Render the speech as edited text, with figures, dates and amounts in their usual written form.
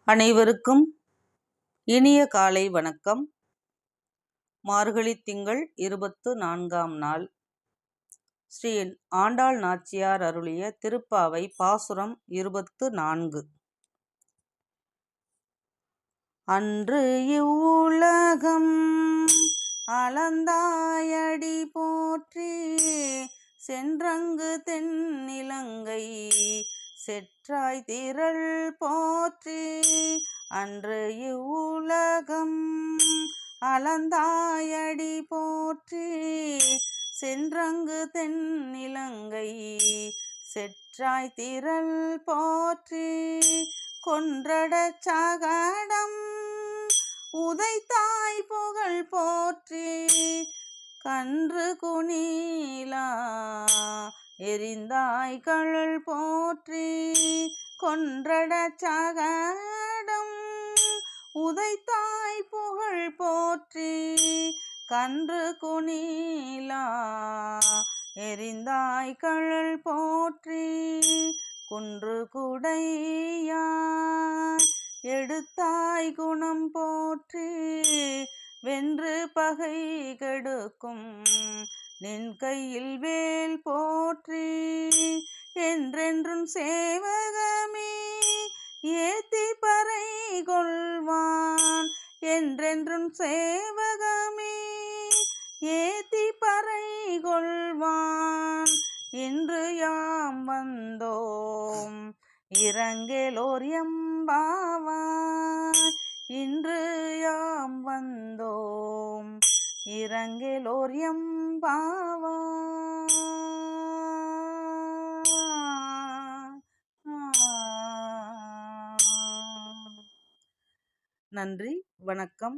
அனைவருக்கும் இனிய காலை வணக்கம். மார்கழி திங்கள் 24ஆம் நாள். ஸ்ரீ ஆண்டாள் நாச்சியார் அருளிய திருப்பாவை பாசுரம் 24. அன்று இவ்வுலகம் அளந்தாயடி போற்றி, சென்றங்கு தென்னிலங்கை செற்றாய் திரள் போற்றி. அன்று இவ்வுலகம் அளந்தாயடி போற்றி, சென்றங்கு தென்னிலங்கை செற்றாய் திரள் போற்றி. கொன்றடச் சகடம் உதைத்தாய் புகழ் போற்றி, கன்று குணிலா எரிந்தாய் கழல் போற்றி. கொன்றடச் சகடம் உதைத்தாய் புகழ் போற்றி, கன்று குணிலா எரிந்தாய் கழல் போற்றி. குன்று குடையாய் எடுத்தாய் குணம் போற்றி, வென்று பகை கெடுக்கும் நின் கையில் வேல் போற்றி. என்றென்றும் சேவகமே ஏத்தி பறை கொள்வான், என்றென்றும் சேவகமே ஏத்தி பறை கொள்வான். இன்று யாம் வந்தோம் இரங்கேலோர் எம்பாவாய், இன்று யாம் வந்தோம் இரங்கேலோர் எம்பாவாய். நன்றி, வணக்கம்.